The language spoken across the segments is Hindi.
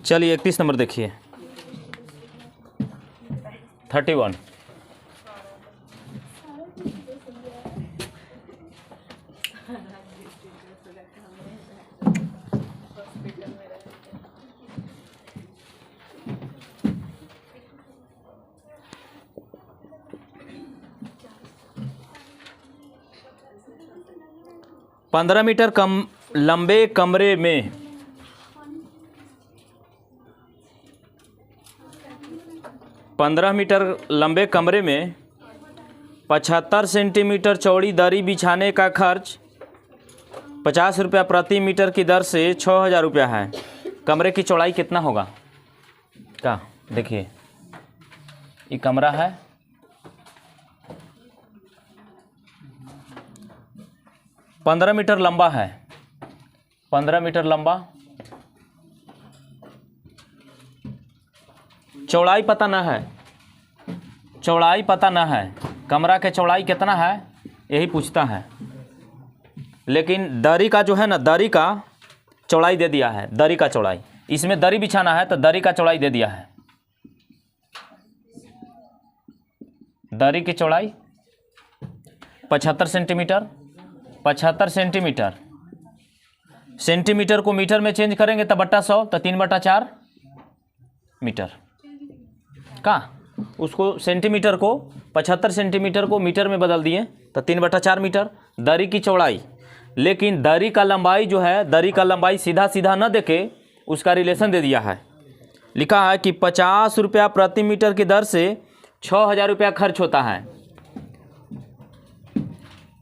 चलिए 31 नंबर देखिए। 31। पंद्रह मीटर कम लंबे कमरे में 15 मीटर लंबे कमरे में 75 सेंटीमीटर चौड़ी दरी बिछाने का खर्च 50 रुपया प्रति मीटर की दर से 6000 रुपया है। कमरे की चौड़ाई कितना होगा? क्या देखिए, ये कमरा है, पंद्रह मीटर लंबा है, 15 मीटर लंबा, चौड़ाई पता ना है, चौड़ाई पता ना है, कमरा के चौड़ाई कितना है यही पूछता है। लेकिन दरी का जो है ना, दरी का चौड़ाई दे दिया है, दरी का चौड़ाई, इसमें दरी बिछाना है तो दरी का चौड़ाई दे दिया है। दरी की चौड़ाई 75 सेंटीमीटर, 75 सेंटीमीटर, सेंटीमीटर को मीटर में चेंज करेंगे तो बट्टा 100, तो 3/4 मीटर का, उसको सेंटीमीटर को 75 सेंटीमीटर को मीटर में बदल दिए तो 3/4 मीटर दरी की चौड़ाई। लेकिन दरी का लंबाई जो है, दरी का लंबाई सीधा सीधा न देके उसका रिलेशन दे दिया है। लिखा है कि 50 रुपया प्रति मीटर की दर से 6000 रुपया खर्च होता है।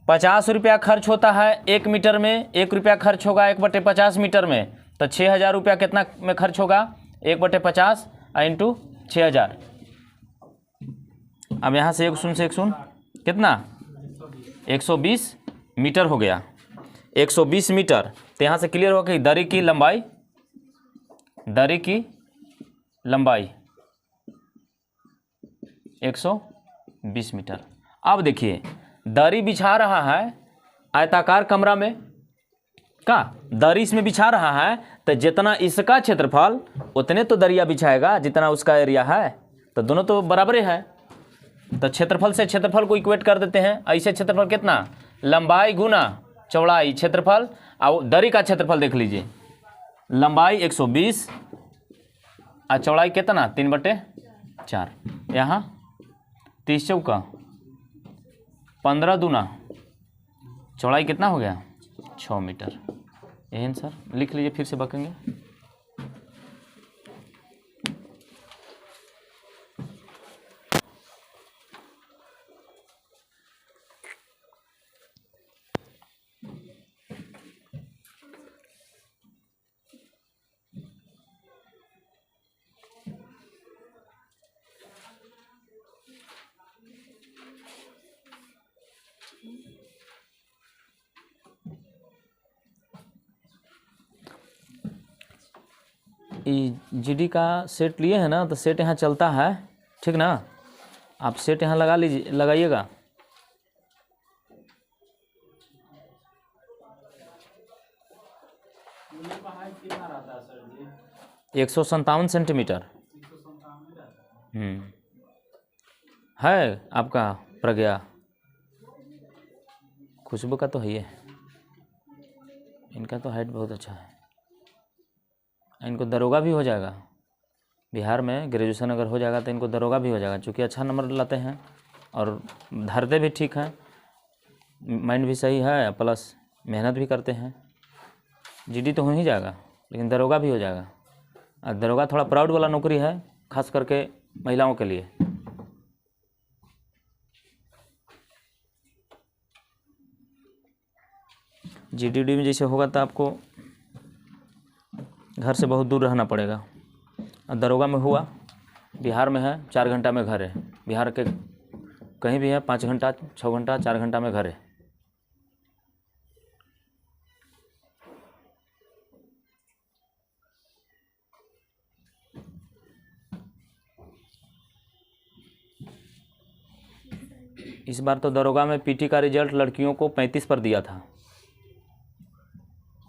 50 रुपया खर्च होता है 1 मीटर में, 1 रुपया खर्च होगा 1/50 मीटर में, तो 6000 रुपया कितना में खर्च होगा? 1/50 इंटू 6000। अब यहाँ से 1 से 1 कितना? 120 मीटर हो गया, 120 मीटर। तो यहाँ से क्लियर हो कि दरी की लंबाई, दरी की लंबाई 120 मीटर। अब देखिए, दरी बिछा रहा है आयताकार कमरा में, का दरी इसमें बिछा रहा है, तो जितना इसका क्षेत्रफल उतने तो दरिया बिछाएगा जितना उसका एरिया है, तो दोनों तो बराबर है। तो क्षेत्रफल से क्षेत्रफल को इक्वेट कर देते हैं। ऐसे क्षेत्रफल कितना? लंबाई गुना चौड़ाई, क्षेत्रफल और दरी का क्षेत्रफल देख लीजिए, लंबाई 120 और चौड़ाई कितना? 3/4। यहाँ 30 चौका 15 दूना, चौड़ाई कितना हो गया? 6 मीटर। यही सर लिख लीजिए, फिर से बकेंगे। जीडी का सेट लिए हैं ना, तो सेट यहाँ चलता है, ठीक ना? आप सेट यहाँ लगा लीजिए, लगाइएगा। जी 157 सेंटीमीटर है आपका प्रज्ञा। खुशबू का तो है ये, इनका तो हाइट बहुत अच्छा है। इनको दरोगा भी हो जाएगा बिहार में, ग्रेजुएशन अगर हो जाएगा तो इनको दरोगा भी हो जाएगा, क्योंकि अच्छा नंबर लाते हैं और धरते भी ठीक हैं, माइंड भी सही है, प्लस मेहनत भी करते हैं। जीडी तो हो ही जाएगा, लेकिन दरोगा भी हो जाएगा। और दरोगा थोड़ा प्राउड वाला नौकरी है, खास करके महिलाओं के लिए। जीडीडी में जैसे होगा तो आपको घर से बहुत दूर रहना पड़ेगा। और दरोगा में हुआ, बिहार में है 4 घंटा में घर है, बिहार के कहीं भी है 5 घंटा 6 घंटा 4 घंटा में घर है। इस बार तो दरोगा में पीटी का रिजल्ट लड़कियों को 35 पर दिया था।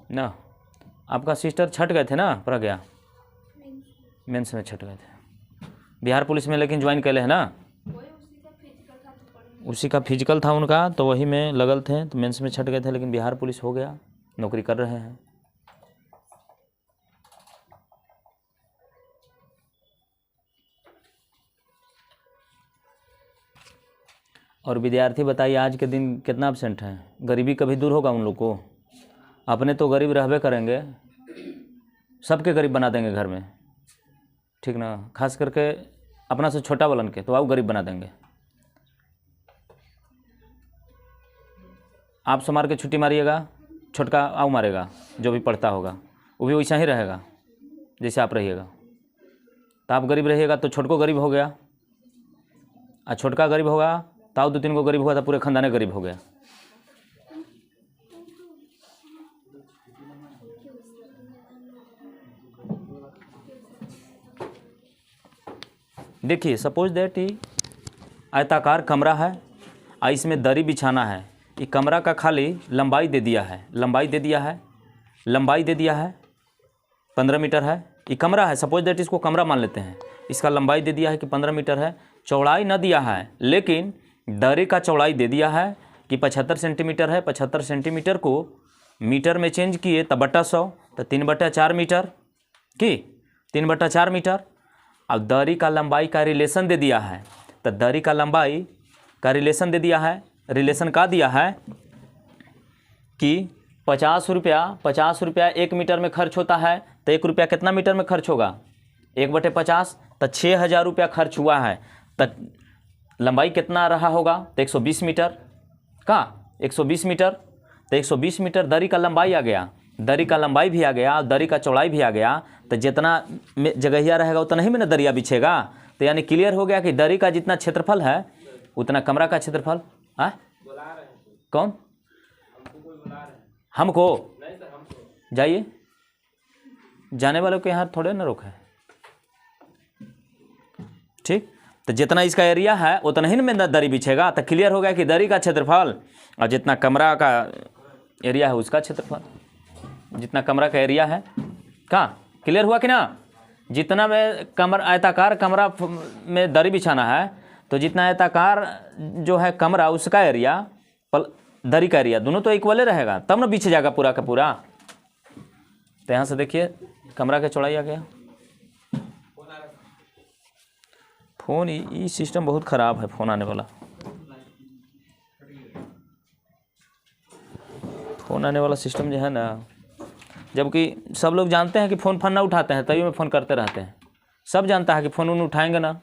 ना आपका सिस्टर छट गए थे ना प्रज्ञा, मेंस में छट गए थे बिहार पुलिस में, लेकिन ज्वाइन कैले है ना, उसी का फिजिकल था उनका, तो वही में लगल थे, तो मेंस में छट गए थे, लेकिन बिहार पुलिस हो गया, नौकरी कर रहे हैं। और विद्यार्थी बताइए आज के दिन कितना एब्सेंट हैं? गरीबी कभी दूर होगा उन लोग को? अपने तो गरीब रहबे करेंगे, सबके गरीब बना देंगे घर में, ठीक ना, खास करके अपना से छोटा वालन के तो आओ गरीब बना देंगे। आप से मार के छुट्टी मारिएगा, छोटका आओ मारेगा, जो भी पढ़ता होगा वो भी वैसा ही रहेगा जैसे आप रहिएगा। तो आप गरीब रहिएगा तो छोटको गरीब हो गया, और छोटका गरीब होगा तो आओ 2-3 को गरीब हुआ तो पूरे खानदाने गरीब हो गया। देखिए सपोज दैट ही आयताकार कमरा है और इसमें दरी बिछाना है। ये कमरा का खाली लंबाई दे दिया है, लंबाई दे दिया है 15 मीटर है। ये कमरा है, सपोज दैट इसको कमरा मान लेते हैं, इसका लंबाई दे दिया है कि 15 मीटर है, चौड़ाई न दिया है, लेकिन दरी का चौड़ाई दे दिया है कि 75 सेंटीमीटर है। 75 सेंटीमीटर को मीटर में चेंज किए तब बटा 100, तो 3/4 मीटर कि 3/4 मीटर। अब दरी का लंबाई का रिलेशन दे दिया है, तो दरी का लंबाई का रिलेशन दे दिया है, रिलेशन का दिया है कि 50 रुपया 1 मीटर में खर्च होता है, तो 1 रुपया कितना मीटर में खर्च होगा? 1/50, तो 6000 रुपया खर्च हुआ है। तो लंबाई कितना रहा होगा? तो 120 मीटर का 120 मीटर, तो 120 मीटर दरी का लंबाई आ गया, दरी का लंबाई भी आ गया और दरी का चौड़ाई भी आ गया। तो जितना जगहिया रहेगा उतना ही में ना दरिया बिछेगा। तो यानी क्लियर हो गया कि दरी का जितना क्षेत्रफल है उतना कमरा का क्षेत्रफल। हाँ कौन? हमको जाइए, जाने वालों के यहाँ थोड़े ना रोक है, ठीक। तो जितना इसका एरिया है उतना ही में दरी बिछेगा। तो क्लियर हो गया कि दरी का क्षेत्रफल और जितना कमरा का एरिया है उसका क्षेत्रफल, जितना कमरा का एरिया है का क्लियर हुआ कि ना। जितना में कमरा आयताकार कमरा में दरी बिछाना है, तो जितना आयताकार जो है कमरा उसका एरिया दरी का एरिया दोनों तो इक्वल रहेगा, तब ना बिछ जाएगा पूरा का पूरा। तो यहाँ से देखिए कमरा का चौड़ाई आ गया। फ़ोन ये सिस्टम बहुत ख़राब है, फ़ोन आने वाला सिस्टम जो है ना, जबकि सब लोग जानते हैं कि फ़ोन ना उठाते हैं, तभी में फ़ोन करते रहते हैं। सब जानता है कि फ़ोन उठाएंगे ना।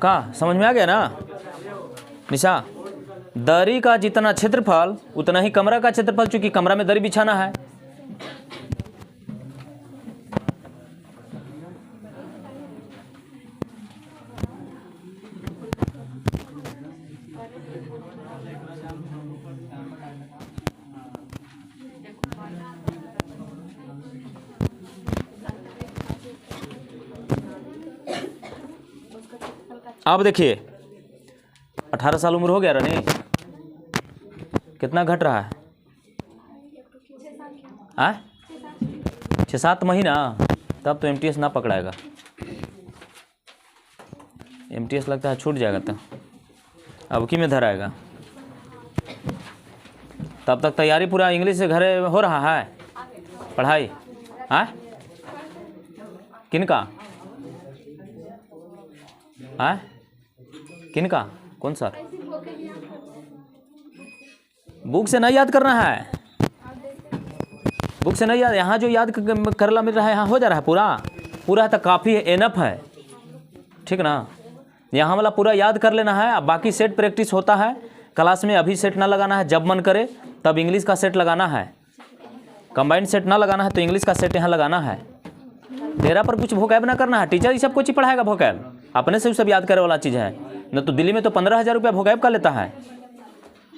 का समझ में आ गया ना निशा? दरी का जितना क्षेत्रफल उतना ही कमरा का क्षेत्रफल, चूंकि कमरा में दरी बिछाना है। अब देखिए 18 साल उम्र हो गया रानी, कितना घट रहा है? 6-7 महीना, तब तो MTS ना पकड़ाएगा। MTS लगता है छूट जाएगा, तो अब की में धराएगा। तब तक तैयारी पूरा इंग्लिश से घरे हो रहा है पढ़ाई। किनका किनका कौन सर? बुक से नहीं याद करना है, बुक से नहीं याद, यहाँ जो याद करला मिल रहा है यहाँ हो जा रहा है पूरा तो काफ़ी है, एनफ है, ठीक ना। यहाँ वाला पूरा याद कर लेना है। अब बाकी सेट प्रैक्टिस होता है क्लास में, अभी सेट ना लगाना है, जब मन करे तब इंग्लिश का सेट लगाना है। कंबाइंड सेट ना लगाना है तो इंग्लिश का सेट यहाँ लगाना है। तेरा पर कुछ भोकैब ना करना है, टीचर ही सब कुछ ही पढ़ाएगा भोकैब, अपने से सब याद करे वाला चीज़ है। न तो दिल्ली में तो 15,000 रुपया भोकैब का लेता है,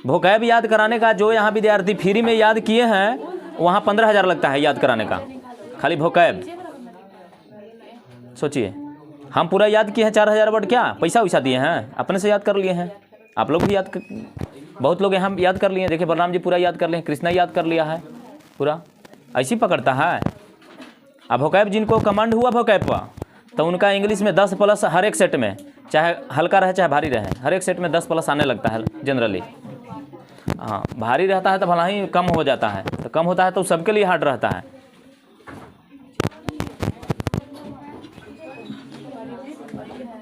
वोकैब याद कराने का जो यहाँ विद्यार्थी फ्री में याद किए हैं वहाँ 15,000 लगता है याद कराने का, खाली वोकैब। सोचिए, हम पूरा याद किए हैं 4,000 वर्ड, क्या पैसा वैसा दिए हैं, अपने से याद कर लिए हैं। आप लोग भी बहुत लोग यहाँ याद कर लिए हैं। देखिए बलराम जी पूरा याद कर लिए, कृष्णा याद कर लिया है पूरा, ऐसी पकड़ता है। अब वोकैब जिनको कमांड हुआ वोकैब का, तो उनका इंग्लिश में 10 प्लस हर एक सेट में, चाहे हल्का रहे चाहे भारी रहे, हर एक सेट में 10 प्लस आने लगता है जनरली। हाँ, भारी रहता है तो भला ही कम हो जाता है, तो कम होता है तो सबके लिए हार्ड रहता है।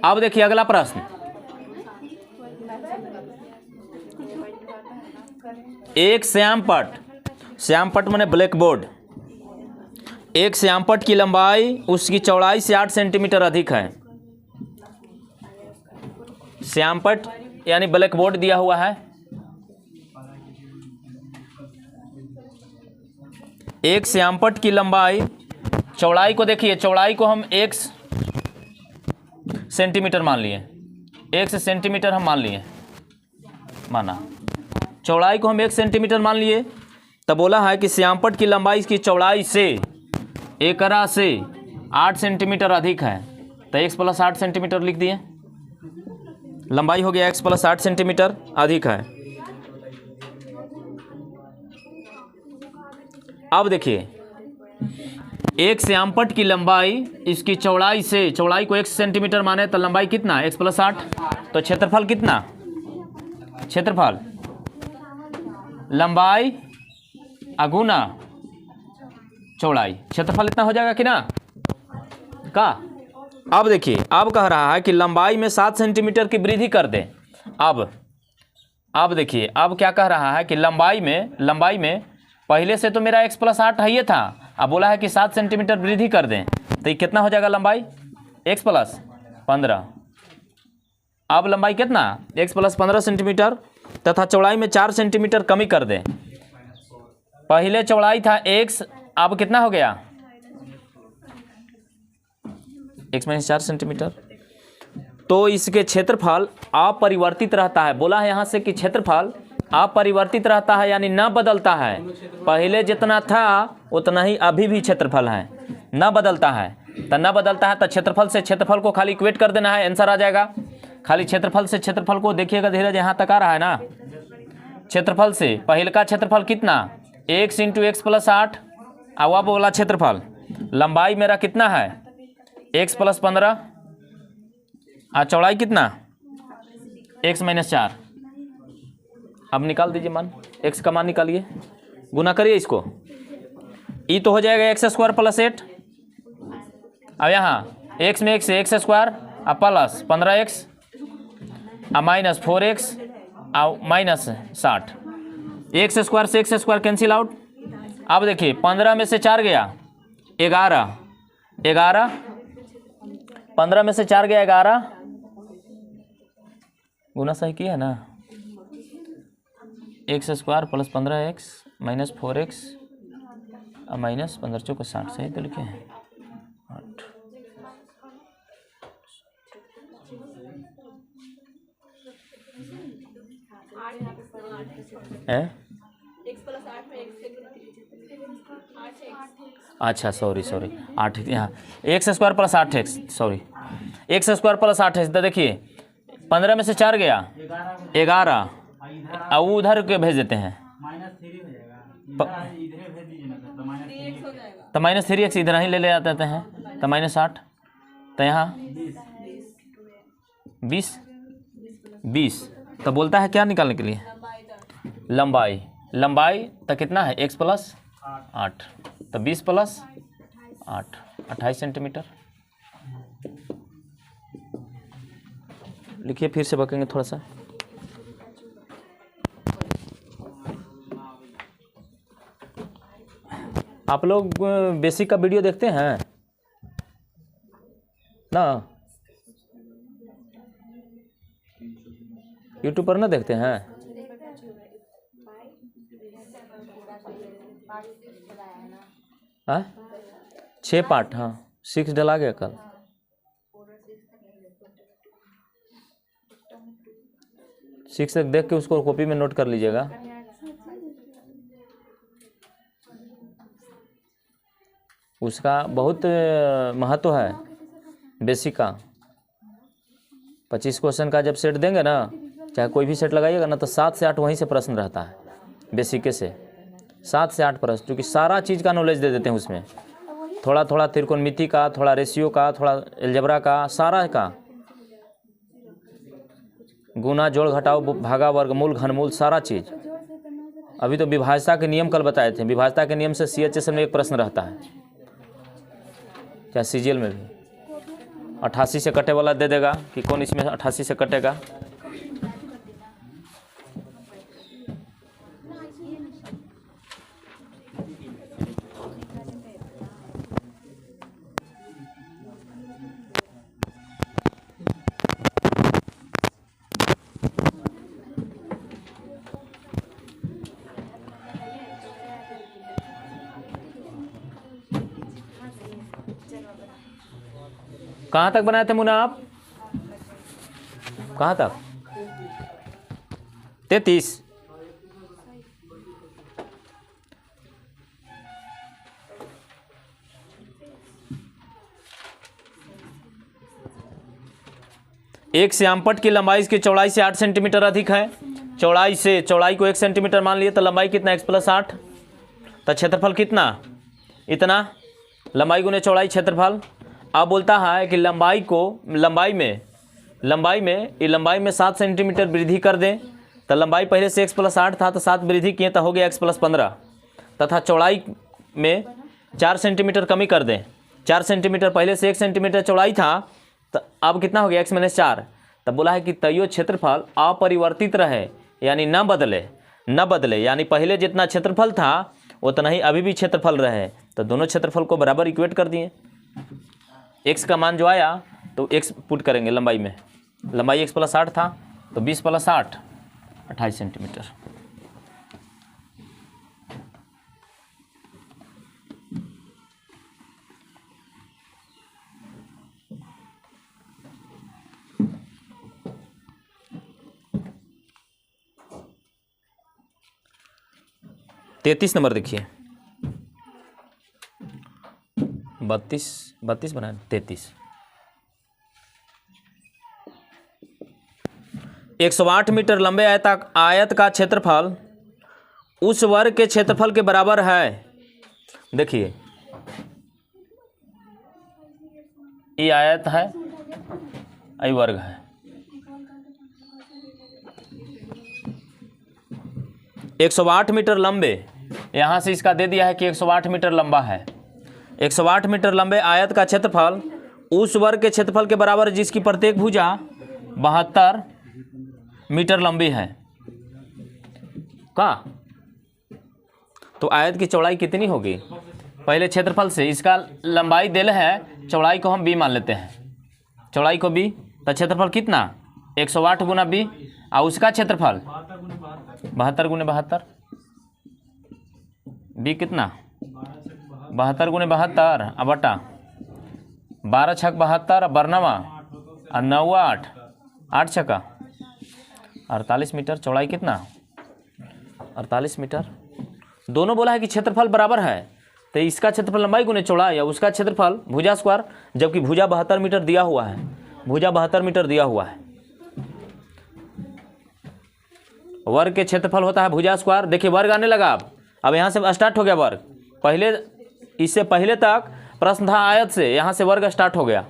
अब देखिए अगला प्रश्न, एक श्यामपट माने ब्लैक बोर्ड, एक श्यामपट की लंबाई उसकी चौड़ाई से 8 सेंटीमीटर अधिक है। श्यामपट यानी ब्लैक बोर्ड दिया हुआ है, एक श्यामपट की लंबाई, चौड़ाई को देखिए, चौड़ाई को हम 1 सेंटीमीटर मान लिए, 1 सेंटीमीटर हम मान लिए, माना चौड़ाई को हम 1 सेंटीमीटर मान लिए, तब बोला है कि श्यामपट की लंबाई इसकी चौड़ाई से एकरा से 8 सेंटीमीटर अधिक है, तो x प्लस 8 सेंटीमीटर लिख दिए, लंबाई हो गया x प्लस 8 सेंटीमीटर अधिक है। अब देखिए, एक श्यामपट की लंबाई इसकी चौड़ाई से, चौड़ाई को 1 सेंटीमीटर माने तो लंबाई कितना, x प्लस 8, तो क्षेत्रफल कितना, क्षेत्रफल लंबाई अगुना चौड़ाई, क्षेत्रफल इतना हो जाएगा कि ना का। अब देखिए, अब कह रहा है कि लंबाई में 7 सेंटीमीटर की वृद्धि कर दें। अब देखिए, अब क्या कह रहा है कि लंबाई में पहले से तो मेरा x प्लस 8 है ये था, अब बोला है कि 7 सेंटीमीटर वृद्धि कर दें, तो ये कितना हो जाएगा लंबाई, x प्लस 15। अब लंबाई कितना, x प्लस 15 सेंटीमीटर, तथा चौड़ाई में 4 सेंटीमीटर कमी कर दें। पहले चौड़ाई था x, अब कितना हो गया, x माइनस 4 सेंटीमीटर, तो इसके क्षेत्रफल अपरिवर्तित रहता है। बोला है यहाँ से कि क्षेत्रफल अपरिवर्तित रहता है, यानी न बदलता है, पहले जितना था उतना ही अभी भी क्षेत्रफल है, न बदलता है। तो न बदलता है तो क्षेत्रफल से क्षेत्रफल को खाली इक्वेट कर देना है, आंसर आ जाएगा। खाली क्षेत्रफल से क्षेत्रफल को देखिएगा, धीरज यहाँ तक आ रहा है ना। क्षेत्रफल से पहले का क्षेत्रफल कितना, x इंटू एक्स प्लस 8, अब बोला क्षेत्रफल, लंबाई मेरा कितना है x प्लस 15, और चौड़ाई कितना x माइनस 4। अब निकाल दीजिए मान, x का मान निकालिए, गुना करिए इसको, ई तो हो जाएगा एक्स स्क्वायर प्लस 8, अब यहाँ x में x से एक्स स्क्वायर, अब प्लस 15x, अब माइनस 4x, अब माइनस 60, एक्स स्क्वायर से एक्स स्क्वायर कैंसिल आउट। अब देखिए 15 में से 4 गया 11, 15 में से 4 गया 11, गुना सही किया ना, x square plus 15x minus 4x और माइनस 15 चौको 60, सही तो लिखे हैं 8। अच्छा सॉरी 8 यहाँ, x square plus 8x, sorry x square plus 8x। तो देखिए 15 में से 4 गया 11, अब उधर के भेज देते हैं, तो माइनस 3x इधर ही ले आते हैं, तो माइनस 8, तो यहाँ 20। तो बोलता है क्या निकालने के लिए, लंबाई तो कितना है x प्लस 8, तो 20 प्लस 8 28 सेंटीमीटर। लिखिए, फिर से बकेंगे थोड़ा सा। आप लोग बेसिक का वीडियो देखते हैं ना, यूट्यूब पर ना देखते हैं? हाँ 6 पार्ट, हाँ 6 डला गया कल। शिक्षक देख के उसको कॉपी में नोट कर लीजिएगा। उसका बहुत महत्व है बेसिक का। 25 क्वेश्चन का जब सेट देंगे ना, चाहे कोई भी सेट लगाइएगा ना, तो 7 से 8 वहीं से प्रश्न रहता है बेसिक से। 7 से 8 प्रश्न, क्योंकि सारा चीज़ का नॉलेज दे देते हैं उसमें। थोड़ा थोड़ा त्रिकोणमिति का, थोड़ा रेशियो का, थोड़ा अलजेब्रा का, सारा का, गुना जोड़ घटाओ भागा वर्गमूल घनमूल सारा चीज़। अभी तो विभाज्यता के नियम कल बताए थे। विभाज्यता के नियम से CHS में एक प्रश्न रहता है, क्या CGL में भी 88 से कटे वाला दे देगा कि कौन इसमें 88 से कटेगा। कहाँ तक बनाए थे मुन्ना आप? कहाँ तक? 33। एक श्यामपट्ट की लंबाई इसकी चौड़ाई से 8 सेंटीमीटर अधिक है। चौड़ाई से, चौड़ाई को 1 सेंटीमीटर मान लिए तो लंबाई कितना, x + 8। तो क्षेत्रफल कितना, इतना, लंबाई गुने चौड़ाई क्षेत्रफल। अब बोलता है कि लंबाई में 7 सेंटीमीटर वृद्धि कर दें। तो लंबाई पहले से x + 8 था, तो 7 वृद्धि किए तो हो गया x + 15, तथा चौड़ाई में 4 सेंटीमीटर कमी कर दें। 4 सेंटीमीटर, पहले से 1 सेंटीमीटर चौड़ाई था, तो अब कितना हो गया x - 4। तब बोला है कि तैयो क्षेत्रफल अपरिवर्तित रहे, यानी न बदले, यानी पहले जितना क्षेत्रफल था उतना ही अभी भी क्षेत्रफल रहे। तो दोनों क्षेत्रफल को बराबर इक्वेट कर दिए। x का मान जो आया तो x पुट करेंगे लंबाई में। लंबाई x + 8 था, तो 20 + 8 28 सेंटीमीटर। तैतीस नंबर देखिए, 32 बनाए 33। 108 मीटर लंबे आयत का क्षेत्रफल उस वर्ग के क्षेत्रफल के बराबर है। देखिए ये आयत है, ये वर्ग है। 108 मीटर लंबे, यहाँ से इसका दे दिया है कि 108 मीटर लंबा है। 108 मीटर लंबे आयत का क्षेत्रफल उस वर्ग के क्षेत्रफल के बराबर है जिसकी प्रत्येक भुजा 72 मीटर लंबी है। का तो आयत की चौड़ाई कितनी होगी? पहले क्षेत्रफल से इसका लंबाई दिल है, चौड़ाई को हम b मान लेते हैं, चौड़ाई को b, तो क्षेत्रफल कितना 108 गुना b, और उसका क्षेत्रफल 72 गुने 72, b कितना 72 गुने 72 अब बटा 12 छक 72 बरनवा और 9 8 8 छका 48 मीटर। चौड़ाई कितना 48 मीटर। दोनों बोला है कि क्षेत्रफल बराबर है, तो इसका क्षेत्रफल लंबाई गुने चौड़ाई या उसका क्षेत्रफल भुजा स्क्वायर, जबकि भुजा 72 मीटर दिया हुआ है, भुजा 72 मीटर दिया हुआ है। वर्ग के क्षेत्रफल होता है भुजा स्क्वायर। देखिए वर्ग आने लगा, अब यहाँ से स्टार्ट हो गया वर्ग। पहले इससे पहले तक प्रश्न था आयत से, यहाँ से वर्ग स्टार्ट हो गया।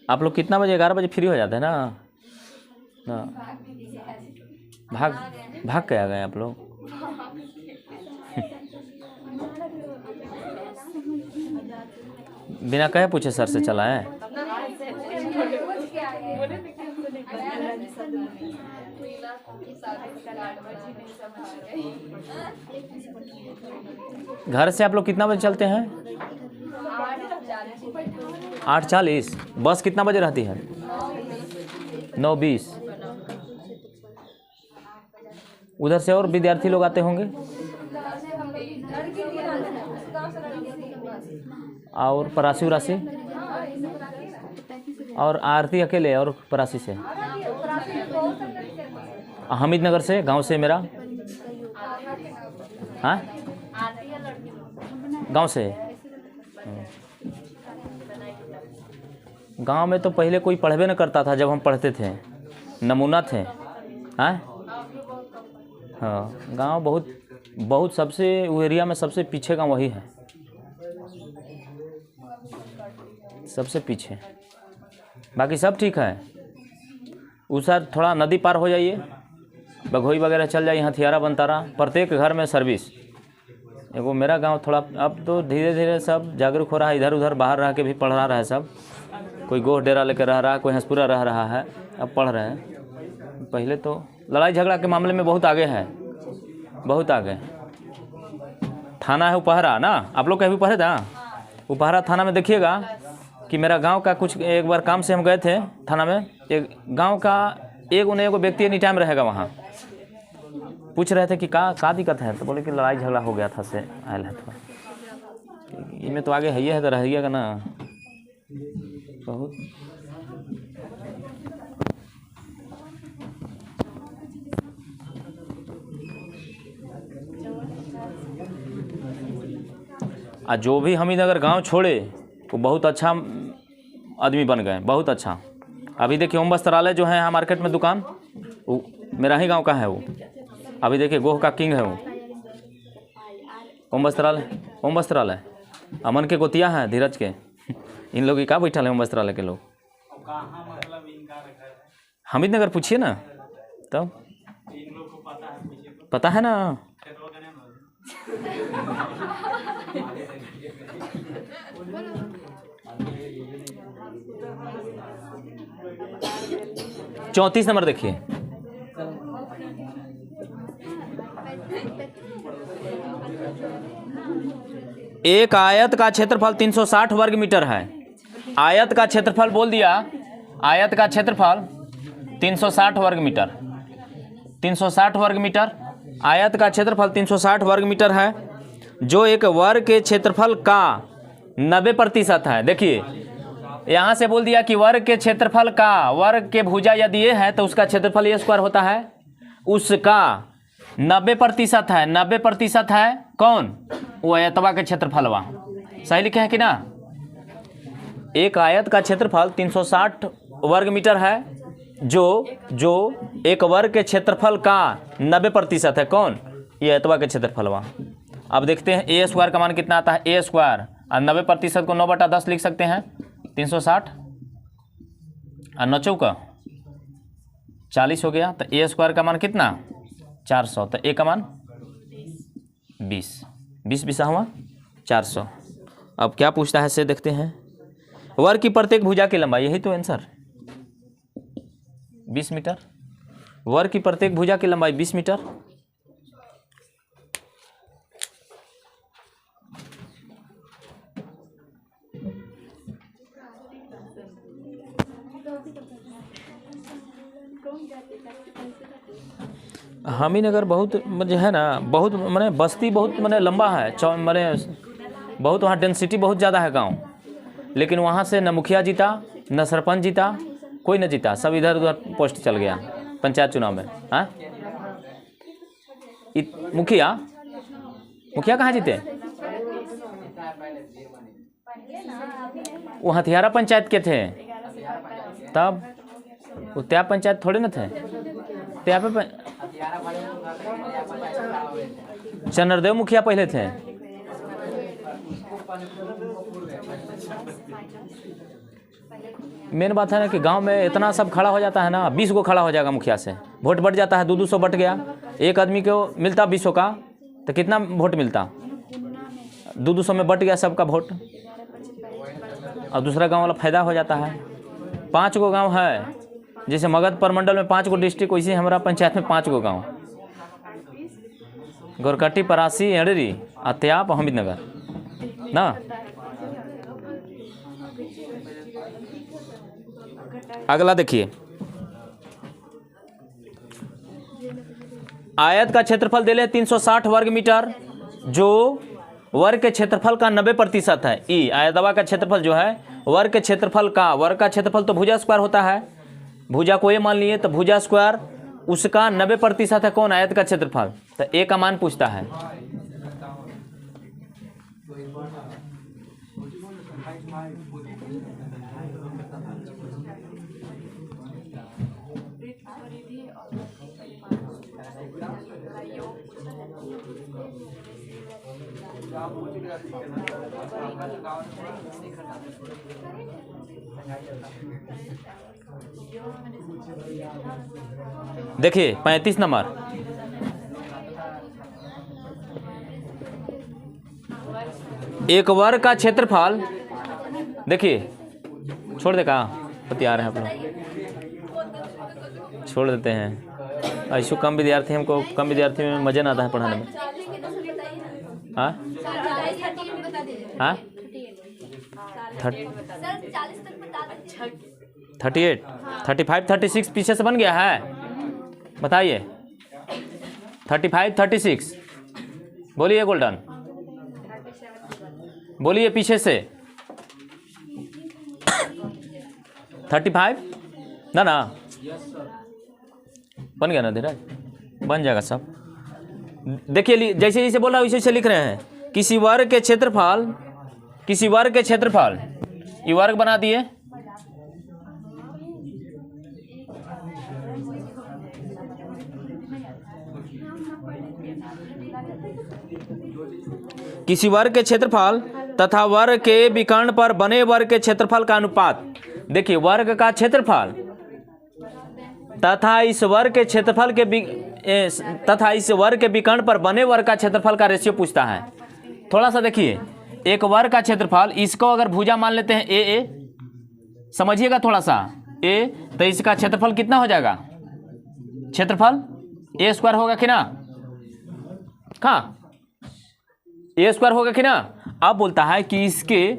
आप लोग कितना बजे, 11 बजे फ्री हो जाते हैं ना? भाग के आ गए आप लोग। बिना कहे पूछे सर से चला है। घर से आप लोग कितना बजे चलते हैं? 8:40। बस कितना बजे रहती है? 9:20। उधर से और विद्यार्थी लोग आते होंगे और परासी उरासी और आरती अकेले और परासी से, हामिदनगर से, गांव से मेरा। हाँ गांव से। गांव में तो पहले कोई पढ़वे न करता था जब हम पढ़ते थे, नमूना थे। हाँ हाँ गांव बहुत सबसे वो एरिया में सबसे पीछे गांव वही है, सबसे पीछे। बाकी सब ठीक है। उस सर थोड़ा नदी पार हो जाइए, बघोई वगैरह चल जाइए, हथियारा बनतारा, प्रत्येक घर में सर्विस। एगो मेरा गांव थोड़ा अब तो धीरे धीरे सब जागरूक हो रहा है, इधर उधर बाहर रह के भी पढ़ रहा है सब। कोई गोह डेरा लेकर रह रहा है, कोई हंसपुरा रह रहा है, अब पढ़ रहे हैं। पहले तो लड़ाई झगड़ा के मामले में बहुत आगे है, बहुत आगे। थाना है उपहरा ना, आप लोग कहीं उपहरे था? उपहरा थाना में देखिएगा कि मेरा गांव का कुछ, एक बार काम से हम गए थे थाना में, एक गांव का एगो व्यक्ति एनी टाइम रहेगा वहाँ। पूछ रहे थे कि का दिक्कत है, तो बोले कि लड़ाई झगड़ा हो गया था से आयल है थोड़ा। इनमें तो आगे है तो रहिएगा ना बहुत। जो भी हामिदनगर गांव छोड़े वो बहुत अच्छा आदमी बन गए, बहुत अच्छा। अभी देखिए ओम वस्त्रालय जो है यहाँ मार्केट में दुकान, वो मेरा ही गांव का है वो। अभी देखिए गोह का किंग है वो, ओम वस्त्रालय। अमन के गोतिया हैं, धीरज के। इन लोग ही का बैठल है ओम वस्त्रालय के लोग। हामिदनगर पूछिए ना, तब पता है ना। चौंतीस नंबर देखिए। एक आयत का क्षेत्रफल 360 वर्ग मीटर है। आयत का क्षेत्रफल बोल दिया, आयत का क्षेत्रफल 360 वर्ग मीटर। 360 वर्ग मीटर, आयत का क्षेत्रफल 360 वर्ग मीटर है, जो एक वर्ग के क्षेत्रफल का 90% है। देखिए यहाँ से बोल दिया कि वर्ग के क्षेत्रफल का, वर्ग के भुजा यदि ये है तो उसका क्षेत्रफल ए स्क्वायर होता है, उसका 90% है। 90% है कौन? वो आयतवा के क्षेत्रफलवा। सही लिखे हैं कि ना? एक आयत का क्षेत्रफल 360 वर्ग मीटर है, जो एक वर्ग के क्षेत्रफल का 90% है। कौन? ये आयतवा के क्षेत्रफलवा। अब देखते हैं ए स्क्वायर का मान कितना आता है। ए स्क्वायर और 90% को 9/10 लिख सकते हैं, 360 और 9 चौका 40 हो गया। तो ए स्क्वायर का मान कितना? 400। तो ए का मान 20 हुआ 400। अब क्या पूछता है से देखते हैं। वर्ग की प्रत्येक भुजा की लंबाई, यही तो आंसर 20 मीटर। वर्ग की प्रत्येक भुजा की लंबाई 20 मीटर। हामिदनगर बहुत जो है ना, बहुत माने बस्ती बहुत माने लंबा है, माने बहुत वहाँ डेंसिटी बहुत ज़्यादा है गांव। लेकिन वहाँ से न मुखिया जीता, न सरपंच जीता, कोई न जीता, सब इधर उधर पोस्ट चल गया पंचायत चुनाव में। हाँ मुखिया कहाँ जीते? वो हथियारा पंचायत के थे, तब वो त्याग पंचायत थोड़े न थे। त्याग पे चंद्रदेव मुखिया पहले थे। मेन बात है ना कि गांव में इतना सब खड़ा हो जाता है ना, 20 को खड़ा हो जाएगा मुखिया से, वोट बढ़ जाता है, 200 बट गया। एक आदमी को मिलता 20 का, तो कितना वोट मिलता? 200 में बट गया सबका वोट, और दूसरा गांव वाला फायदा हो जाता है। 5 गो गांव है, जैसे मगध प्रमंडल में 5 गो डिस्ट्रिक्ट, वैसे हमारा पंचायत में 5 गो गांव, गोरकट्टी, परासी, एड़री, अत्याप, हामिदनगर ना। अगला देखिए, आयत का क्षेत्रफल दे ले 360 वर्ग मीटर, जो वर्ग के क्षेत्रफल का 90% है। ई आयतवा का क्षेत्रफल जो है वर्ग के क्षेत्रफल का, वर्ग का क्षेत्रफल तो भुजा स्क्वायर होता है, भुजा को ये मान लिए तो भुजा स्क्वायर उसका 90% है कौन, आयत का क्षेत्रफल। तो ए का मान पूछता है। देखिए 35 नंबर, एक वर्ग का क्षेत्रफल, देखिए छोड़ दे, कहाँ बतिया रहे हैं आप लोग, छोड़ देते हैं। ऐसे कम विद्यार्थी, हमको कम विद्यार्थी में मज़ा ना आता है पढ़ाने में। हाँ हाँ 38, 35, 36 पीछे से बन गया है, बताइए। 35, 36 बोलिए गोल्डन, बोलिए पीछे से। 35 ना बन गया ना धीरज, बन जाएगा सब। देखिए जैसे जैसे बोल रहा हूँ वैसे लिख रहे हैं। किसी वर्ग के क्षेत्रफल, किसी वर्ग के क्षेत्रफल, ये वर्ग बना दिए, किसी वर्ग के क्षेत्रफल तथा वर्ग के विकर्ण पर बने वर्ग के क्षेत्रफल का अनुपात। देखिए वर्ग का क्षेत्रफल तथा इस वर्ग के क्षेत्रफल के तथा इस वर्ग के विकर्ण पर बने वर्ग का क्षेत्रफल का रेशियो पूछता है। थोड़ा सा देखिए, एक वर्ग का क्षेत्रफल, इसको अगर भुजा मान लेते हैं ए, समझिएगा थोड़ा सा, ए, तो इसका क्षेत्रफल कितना हो जाएगा, क्षेत्रफल ए स्क्वायर होगा कि ना, कहाँ ए स्क्वायर होगा कि ना। अब बोलता है कि इसके,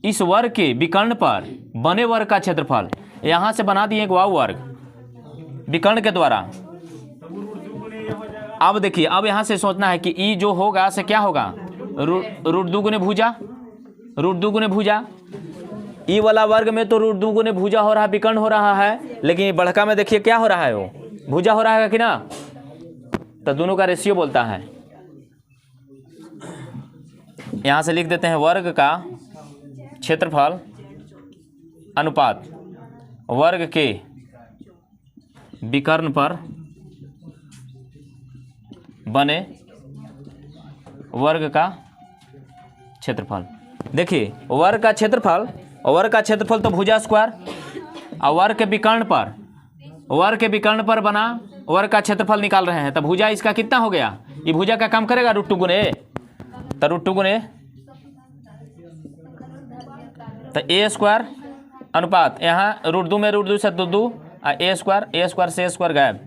इस वर्ग के विकर्ण पर बने वर्ग का क्षेत्रफल, यहां से बना दिए एक वाव वर्ग विकर्ण के द्वारा। अब देखिए, अब यहां से सोचना है कि ई जो होगा से क्या होगा, रूट 2 गुने भुजा, रूट 2 गुने भुजा। ई वाला वर्ग में तो रूट 2 गुने भुजा हो रहा है, विकर्ण हो रहा है, लेकिन बढ़का में देखिए क्या हो रहा है, वो भुजा हो रहा है कि ना। तो दोनों का रेशियो बोलता है। यहां से लिख देते हैं वर्ग का क्षेत्रफल अनुपात वर्ग के विकर्ण पर बने वर्ग का क्षेत्रफल। देखिए वर्ग का क्षेत्रफल, वर्ग का क्षेत्रफल तो भुजा स्क्वायर, और वर्ग के विकर्ण पर, वर्ग के विकर्ण पर बना वर्ग का क्षेत्रफल निकाल रहे हैं। तो भुजा इसका कितना हो गया, ये भुजा का काम करेगा रूट 2 गुने, तो रूट 2 गुने तो ए स्क्वायर अनुपात, यहाँ रूट 2 में रूट 2 से 2 और ए स्क्वायर से ए स्क्वायर गायब,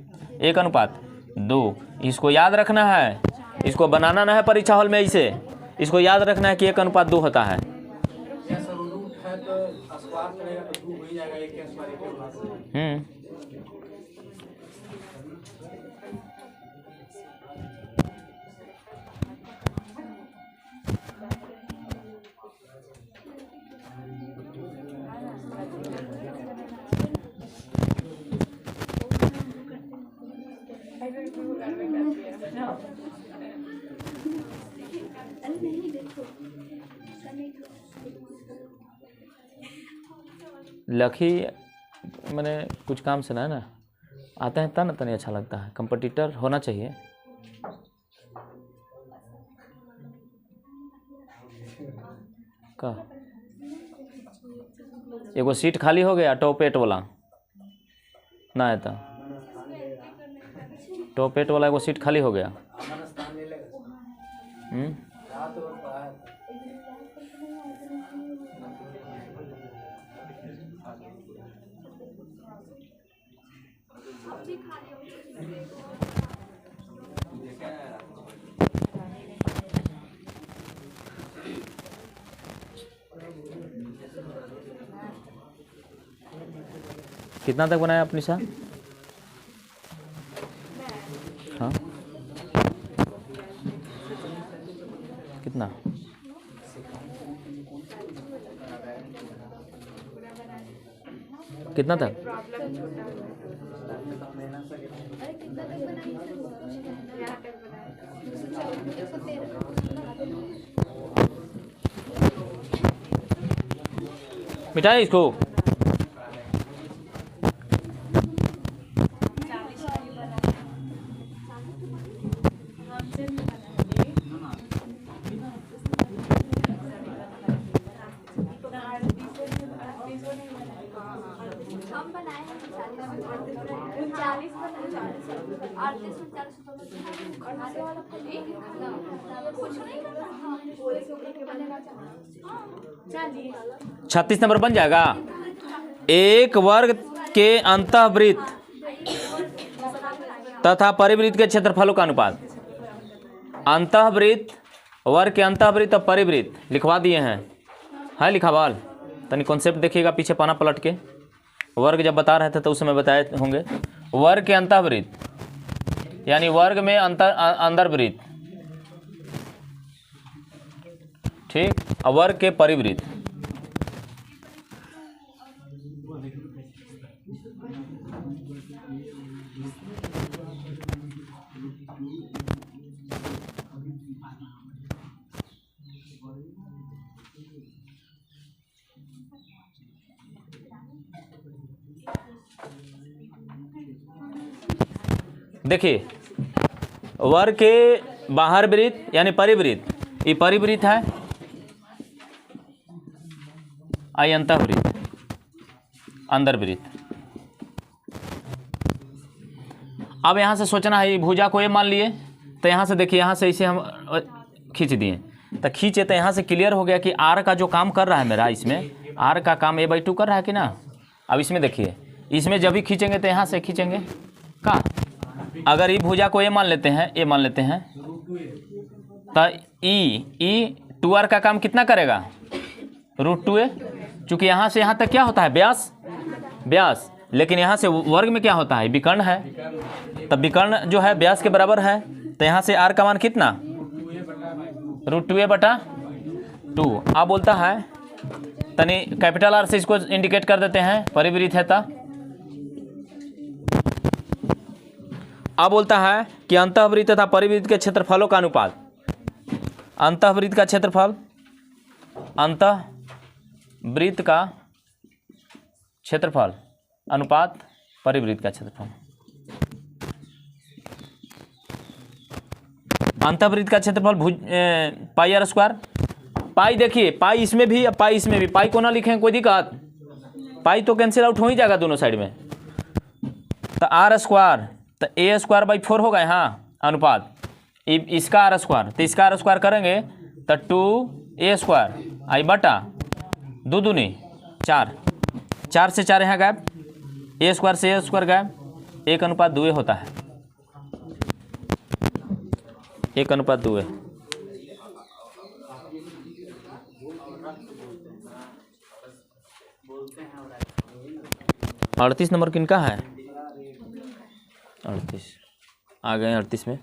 1 अनुपात 2। इसको याद रखना है, इसको बनाना ना है परीक्षा हॉल में, इसे इसको याद रखना है कि 1 अनुपात 2 होता है। लखी मैंने कुछ काम से ना है ना, आते हैं तब ना तनी अच्छा लगता है, कंपटीटर होना चाहिए। का एगो सीट खाली हो गया टॉप 8 वाला ना है, तो टॉप 8 वाला एगो सीट खाली हो गया। कितना तक बनाया आप निशा? हाँ कितना? कितना तक? मिटाए इसको। छत्तीस नंबर बन जाएगा। एक वर्ग के अंतःवृत्त तथा परिवृत्त के क्षेत्रफलों का अनुपात। अंतःवृत्त, वर्ग के अंतःवृत्त और परिवृत्त लिखवा दिए हैं, है लिखा बाल? तनी कॉन्सेप्ट देखिएगा पीछे पाना पलट के। वर्ग जब बता रहे थे तो उस समय बताए होंगे। वर्ग के अंतःवृत्त यानी वर्ग में अंदर वृत्त, ठीक, और वर्ग के परिवृत्त। देखिए वर्ग के बाहर वृत्त यानी परिवृत्त, ये परिवृत्त है, आई अंतःवृत्त, अंदर वृत्त। अब यहाँ से सोचना है, भुजा को ये मान लिए तो यहाँ से देखिए, यहाँ से इसे हम खींच दिए तो खींचे तो यहाँ से क्लियर हो गया कि आर का जो काम कर रहा है मेरा, इसमें आर का काम a/2 कर रहा है कि ना। अब इसमें देखिए, इसमें जब भी खींचेंगे तो यहाँ से खींचेंगे का, अगर ई भुजा को ए मान लेते हैं, ए मान लेते हैं तो ई 2r का काम कितना करेगा? √2a। चूंकि यहाँ से यहाँ तक क्या होता है? व्यास, व्यास। लेकिन यहाँ से वर्ग में क्या होता है? विकर्ण है, तब विकर्ण जो है व्यास के बराबर है, तो यहाँ से r का मान कितना? √2a/2। अब बोलता है तनी कैपिटल आर से इसको इंडिकेट कर देते हैं, परिवृत्त है था। अब बोलता है कि अंतःवृत्त तथा परिवृत्त के क्षेत्रफलों का अनुपात। अंतःवृत्त का क्षेत्रफल, अंतःवृत्त का क्षेत्रफल अनुपात परिवृत्त का क्षेत्रफल। अंतःवृत्त का क्षेत्रफल πr²। पाई देखिए, पाई इसमें भी, पाई इसमें भी, पाई को ना लिखें कोई दिक्कत, पाई तो कैंसिल आउट हो ही जाएगा दोनों साइड में। तो r², तो a²/4 होगा यहाँ अनुपात, इसका r², तो इसका r² करेंगे तो 2a² आई बटा 2 दूनी 4, 4 से 4 यहाँ गायब, a² से a² गायब, 1:2 होता है, 1:2। 38 नंबर किनका है? 38 आ गए 38 में।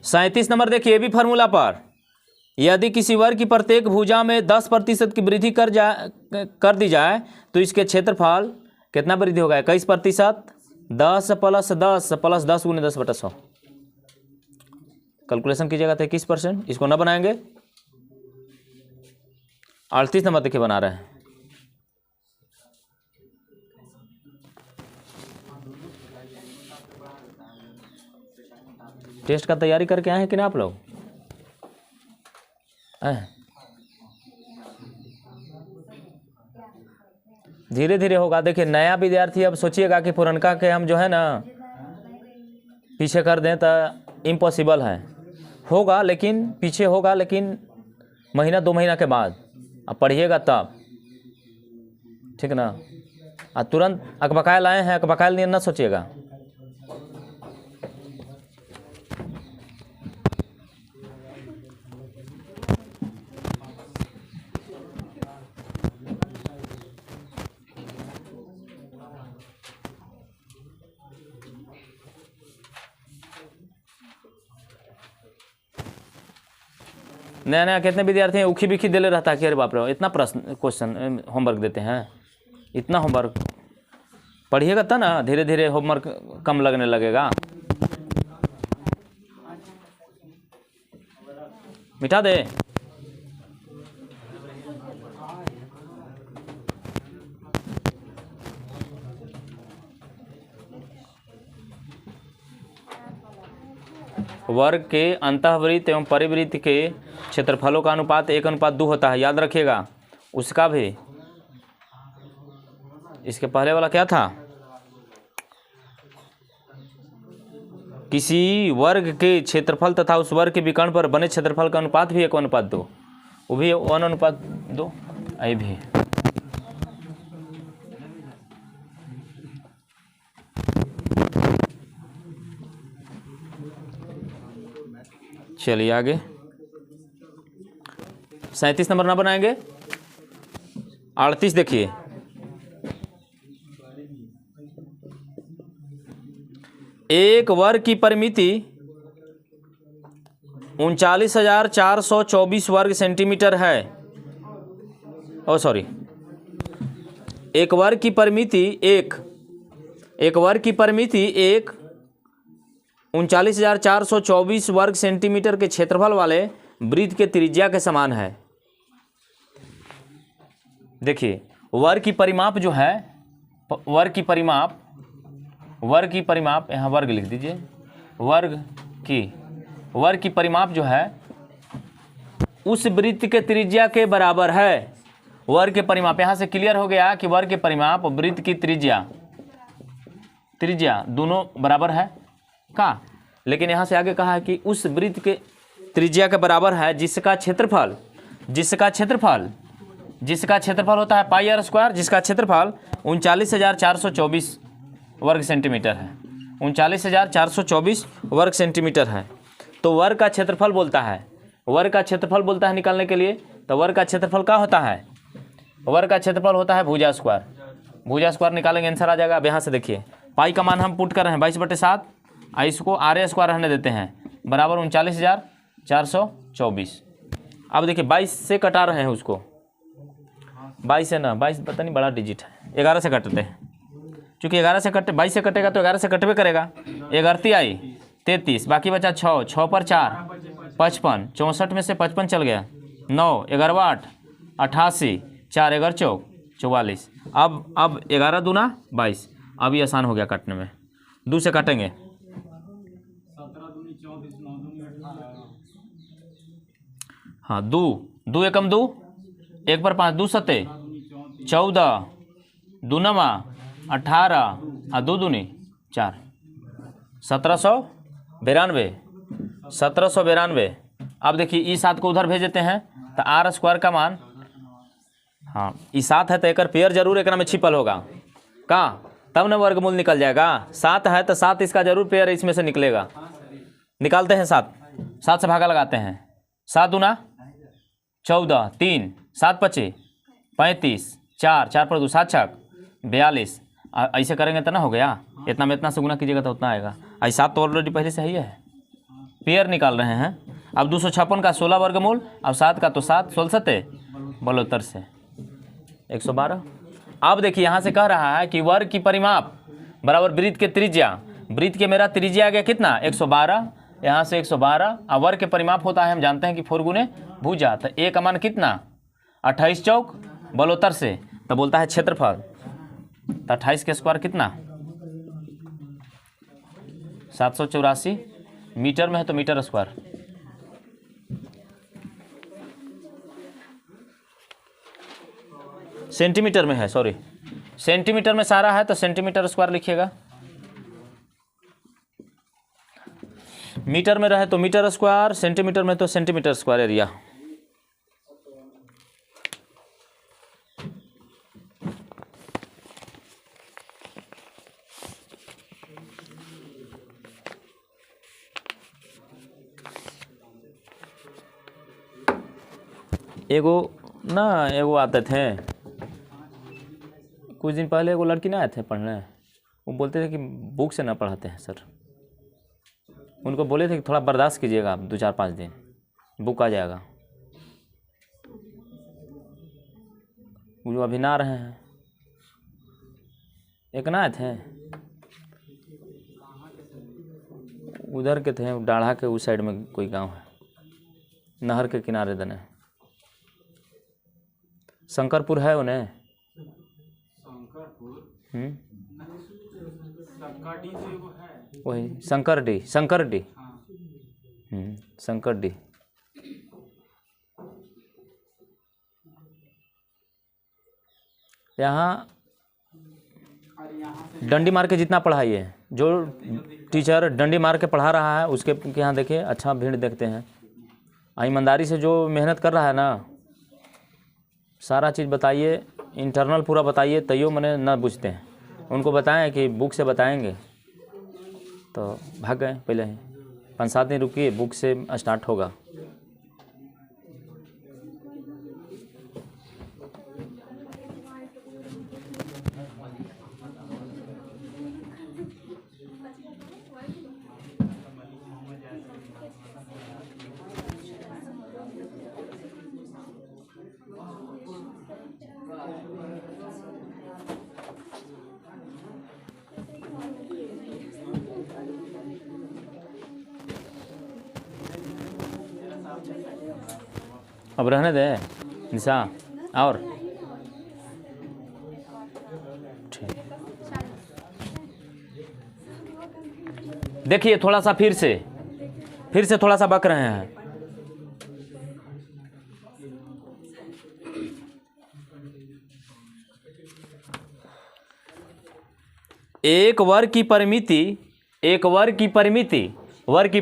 37 नंबर देखिए, ये भी फार्मूला पर, यदि किसी वर्ग की प्रत्येक भुजा में 10% की वृद्धि कर दी जाए तो इसके क्षेत्रफल कितना वृद्धि होगा? 21%, 10 + 10 + 10 × 10/100। कैलकुलेशन कीजिएगा तो 21%, इसको ना बनाएंगे। 38 नंबर देखिए बना रहे हैं। टेस्ट का तैयारी करके आए हैं कि ना आप लोग? धीरे धीरे होगा। देखिए नया विद्यार्थी अब सोचिएगा कि पुरनका के हम जो है ना पीछे कर दें तो इम्पॉसिबल है, होगा लेकिन पीछे होगा, लेकिन महीना 2 महीना के बाद अब पढ़िएगा तब, ठीक ना। तुरंत अकबकायल आए हैं, अकबकायल नहीं ना सोचिएगा। नया नया कितने विद्यार्थी हैं उखी बिखी दिले रहता है कि अरे बाप रे इतना प्रश्न क्वेश्चन होमवर्क देते हैं, इतना होमवर्क पढ़िएगा तब ना धीरे धीरे होमवर्क कम लगने लगेगा। मिटा दे। वर्ग के अंतःवृत्त एवं परिवृत्त के क्षेत्रफलों का अनुपात 1:2 होता है, याद रखिएगा। उसका भी, इसके पहले वाला क्या था, किसी वर्ग के क्षेत्रफल तथा उस वर्ग के विकर्ण पर बने क्षेत्रफल का अनुपात भी 1:2, वो भी 1:2 ये भी। चलिए आगे 37 नंबर ना बनाएंगे, 38 देखिए। एक वर्ग की परिमिति 39,424 वर्ग सेंटीमीटर है। ओ सॉरी, एक वर्ग की परिमिति एक वर्ग की परिमिति 39,424 वर्ग सेंटीमीटर के क्षेत्रफल वाले वृत्त के त्रिज्या के समान है। देखिए वर्ग की परिमाप जो है, वर्ग की परिमाप यहाँ वर्ग लिख दीजिए, वर्ग की परिमाप जो है उस वृत्त के त्रिज्या के बराबर है। वर्ग के परिमाप, यहाँ से क्लियर हो गया कि वर्ग के परिमाप वृत्त की त्रिज्या दोनों बराबर है का, लेकिन यहाँ से आगे कहा है कि उस वृत्त के त्रिज्या के बराबर है जिसका क्षेत्रफल होता है पाई r स्क्वायर, जिसका क्षेत्रफल 39,424 वर्ग सेंटीमीटर है, 39,424 वर्ग सेंटीमीटर है। तो वर्ग का क्षेत्रफल बोलता है, निकालने के लिए, तो वर्ग का क्षेत्रफल क्या होता है, वर्ग का क्षेत्रफल होता है भुजा स्क्वायर निकालेंगे, आंसर आ जाएगा। अब यहाँ से देखिए पाई का मान हम पुट कर रहे हैं 22/7, इसको r स्क्वायर रहने देते हैं, बराबर 39,424। अब देखिए 22 से कटा रहे हैं उसको, 22 से ना, 22 पता नहीं बड़ा डिजिट है, 11 से कटते हैं, चूँकि 11 से कटे 22 से कटेगा तो 11 से कटवे करेगा। 11 आई 33, बाकी बचा 6 पर 4 55, 64 में से 55 चल गया, 9 11 8 88, 4 11 44। अब 11 दूना 22, अब ये आसान हो गया काटने में, 2 से काटेंगे, हाँ 2 एकम 2, 1 पर 5 2 सते 14, 2 नमा 18 और 2 दूनी 4, 1792। अब देखिए ई 7 को उधर भेज देते हैं तो r स्क्वायर का मान, हाँ ई 7 है तो एक पेयर जरूर एक में छिपल होगा का, तब ना वर्गमूल निकल जाएगा। 7 है तो 7 इसका जरूर पेयर इसमें से निकलेगा, निकालते हैं 7 से भागा लगाते हैं, 7 दूना 14, 3 7 5 35, 4 पर 2 7 6 42, ऐसे करेंगे तो ना हो गया, इतना में इतना से गुना कीजिएगा तो उतना आएगा। ऐसा तो ऑलरेडी पहले से ही है, पेयर निकाल रहे हैं। अब 256 का 16 वर्गमूल, अब 7 का तो 7 16 72 से 112। अब देखिए यहाँ से कह रहा है कि वर्ग की परिमाप बराबर वृत्त के त्रिज्या, वृत्त के मेरा त्रिज्या आ गया कितना 112, यहाँ से 112, और वर्ग के परिमाप होता है हम जानते हैं कि 4 गुने भुजा, तो a का मान कितना 28 चौक 72 से, तो बोलता है क्षेत्रफल, तो 28 के स्क्वायर कितना 784, मीटर में है तो मीटर स्क्वायर, सेंटीमीटर में है, सॉरी सेंटीमीटर में सारा है तो सेंटीमीटर स्क्वायर लिखिएगा, मीटर में रहे तो मीटर स्क्वायर, सेंटीमीटर में तो सेंटीमीटर स्क्वायर एरिया। एगो आते थे कुछ दिन पहले, एगो लड़की ना आए थे पढ़ने, वो बोलते थे कि बुक से ना पढ़ाते हैं सर, उनको बोले थे कि थोड़ा बर्दाश्त कीजिएगा आप 2-4-5 दिन, बुक आ जाएगा। वो जो अभी नहा रहे हैं, एक नहाए थे उधर के थे, डाढ़ा के उस साइड में कोई गांव है, नहर के किनारे दने शंकरपुर है उन्हें। वही शंकरडी, शंकरडी। शंकरडी। यहाँ डंडी मार के जितना पढ़ाई है, जो टीचर डंडी मार के पढ़ा रहा है उसके यहाँ देखिए अच्छा भीड़ देखते हैं। ईमानदारी से जो मेहनत कर रहा है ना, सारा चीज़ बताइए, इंटरनल पूरा बताइए, तैयो मने न पूछते हैं। उनको बताएं कि बुक से बताएंगे तो भाग गए पहले ही। 5-7 दिन रुकिए, बुक से स्टार्ट होगा। अब रहने दे निशा, और ठीक। देखिए थोड़ा सा फिर से थोड़ा सा बक रहे हैं। एक वर्ग की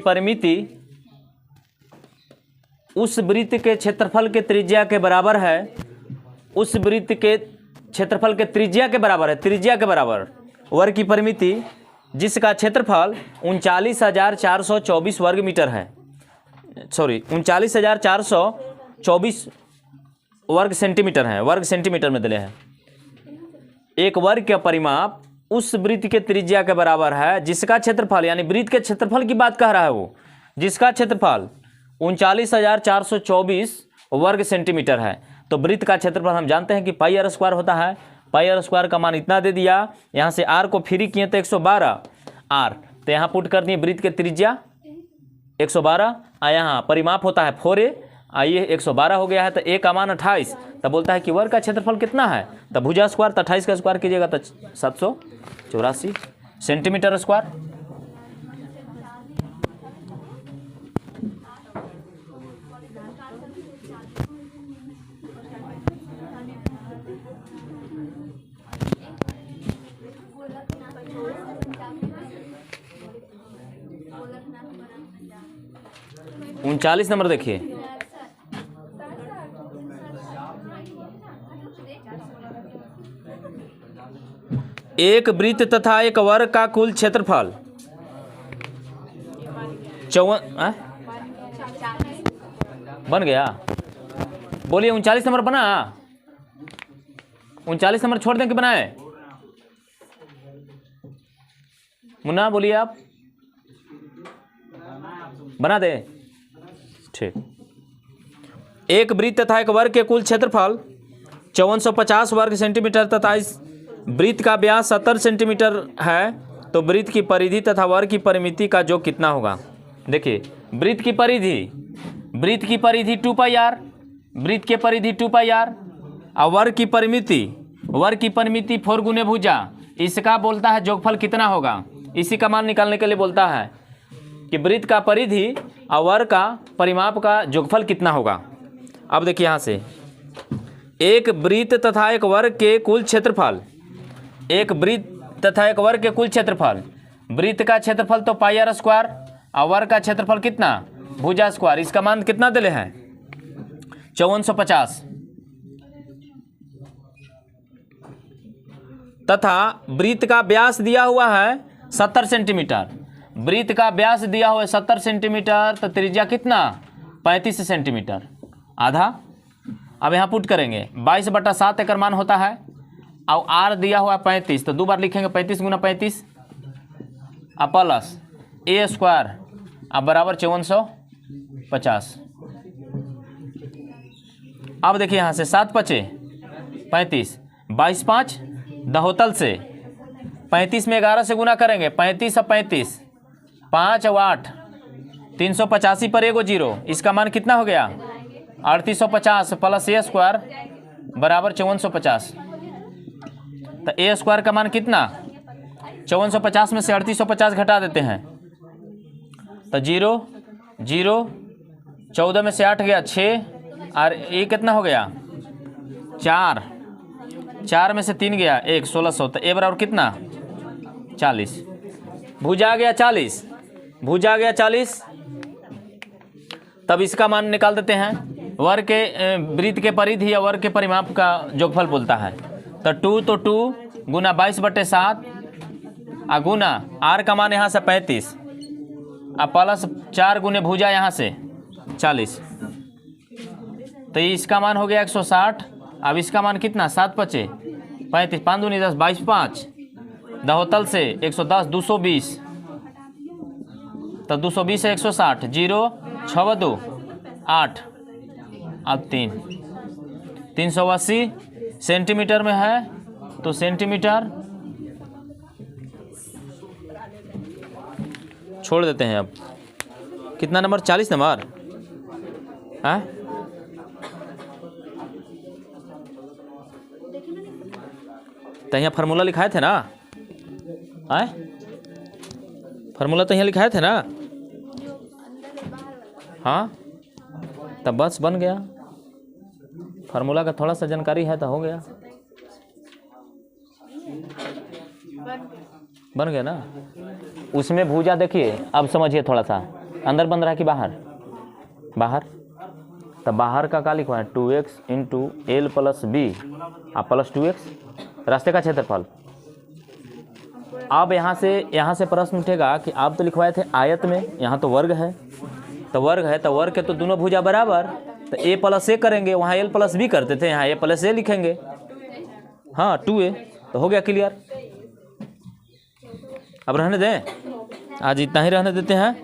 परिमिति उस वृत्त के क्षेत्रफल के त्रिज्या के बराबर है। उस वृत्त के क्षेत्रफल के त्रिज्या के बराबर है, त्रिज्या के बराबर वर्ग की परिमिति जिसका क्षेत्रफल 39,424 वर्ग मीटर है, सॉरी 39,424 वर्ग सेंटीमीटर है, वर्ग सेंटीमीटर में दिले हैं। एक वर्ग का परिमाप उस वृत्त के त्रिज्या के बराबर है जिसका क्षेत्रफल, यानी वृत्त के क्षेत्रफल की बात कह रहा है वो, जिसका क्षेत्रफल 39,424 वर्ग सेंटीमीटर है। तो वृत्त का क्षेत्रफल हम जानते हैं कि पाई आर स्क्वायर होता है। पाई आर स्क्वायर का मान इतना दे दिया, यहाँ से आर को फ्री किए तो 112 आर, तो यहाँ पुट कर दिए वृत्त के त्रिज्या 112, यहाँ परिमाप होता है 4a, आइए 112 हो गया है, तो a का मान 28, तब बोलता है कि वर्ग का क्षेत्रफल कितना है, तब भुजा स्क्वायर, तो 28 का स्क्वायर कीजिएगा तो 784 सेंटीमीटर स्क्वायर। उनचालीस नंबर देखिए, एक वृत्त तथा एक वर्ग का कुल क्षेत्रफल 54 बन गया। बोलिए 39 नंबर बना, 39 नंबर छोड़ दें कि बनाए? मुन्ना बोलिए, आप बना दे, ठीक। एक वृत्त तथा एक वर्ग के कुल क्षेत्रफल 5450 वर्ग सेंटीमीटर तथा इस वृत्त का व्यास 70 सेंटीमीटर है, तो वृत्त की परिधि तथा वर्ग की परिमिति का योग कितना होगा? देखिए वृत्त की परिधि 2 पाई आर, वृत्त की परिधि 2 पाई आर, और वर्ग की परिमिति 4 गुने भुजा, इसका बोलता है योगफल कितना होगा। इसी का मान निकालने के लिए बोलता है कि वृत्त का परिधि और वर्ग का परिमाप का योगफल कितना होगा। अब देखिए यहाँ से एक वृत्त तथा एक वर्ग के कुल क्षेत्रफल, एक वृत्त तथा एक वर्ग के कुल क्षेत्रफल, वृत्त का क्षेत्रफल तो पाई आर स्क्वायर और वर्ग का क्षेत्रफल कितना, भुजा स्क्वायर, इसका मान कितना दिले हैं 5450, तथा वृत्त का व्यास दिया हुआ है 70 सेंटीमीटर, वृत्त का व्यास दिया हुआ है 70 सेंटीमीटर, तो त्रिज्या कितना 35 सेंटीमीटर आधा। अब यहाँ पुट करेंगे 22/7 एकर मान होता है, और आर दिया हुआ 35, तो 2 बार लिखेंगे 35 गुना 35 प्लस ए स्क्वायर अब बराबर 5450। अब देखिए यहाँ से 7 × 5 = 35, 22 5 दहोतल से 35 में 11 से गुना करेंगे, 35 और 35, 5 और 8, 385 पर एगो जीरो, इसका मान कितना हो गया 3850 प्लस ए स्क्वायर बराबर 5450। तो ए स्क्वायर का मान कितना 5450 में से 3850 घटा देते हैं तो 0 0, 14 में से 8 गया 6 और ये कितना हो गया 4, 4 में से 3 गया 1, 1600। तो ए बराबर कितना 40। भुजा आ गया 40, भुजा आ गया 40। तब इसका मान निकाल देते हैं, वर्ग के वृत्त के परिधि या वर्ग के परिमाप का जोगफल बोलता है। तो 2 गुना 22/7 आ गुना आर का मान यहाँ से 35 आ प्लस 4 गुने भुजा यहाँ से 40। तो इसका मान हो गया 160। अब इसका मान कितना 7 5 35, 5 दूनी 10, 22 5 दहोतल से 110, 220। तो 220 है 160, 0 6 2 8, अब 3, 380 सेंटीमीटर में है तो सेंटीमीटर छोड़ देते हैं। अब कितना नंबर 40 नंबर है। तो यहाँ फार्मूला लिखाए थे ना, आए फार्मूला तो यहाँ लिखाए थे ना। हाँ तब बस बन गया, फार्मूला का थोड़ा सा जानकारी है तो हो गया, बन गया ना। उसमें भुजा देखिए, अब समझिए थोड़ा सा अंदर बन रहा है कि बाहर, बाहर। तब बाहर का क्या लिखवा है 2x into l plus b आ प्लस 2x रास्ते का क्षेत्रफल। अब यहाँ से प्रश्न उठेगा कि आप तो लिखवाए थे आयत में, यहाँ तो वर्ग है, तो वर्ग है तो वर्ग के तो दोनों भुजा बराबर, तो a प्लस ए करेंगे, वहाँ एल प्लस बी करते थे, यहाँ a प्लस ए लिखेंगे। हाँ 2a तो हो गया क्लियर। अब रहने दें, आज इतना ही रहने देते हैं।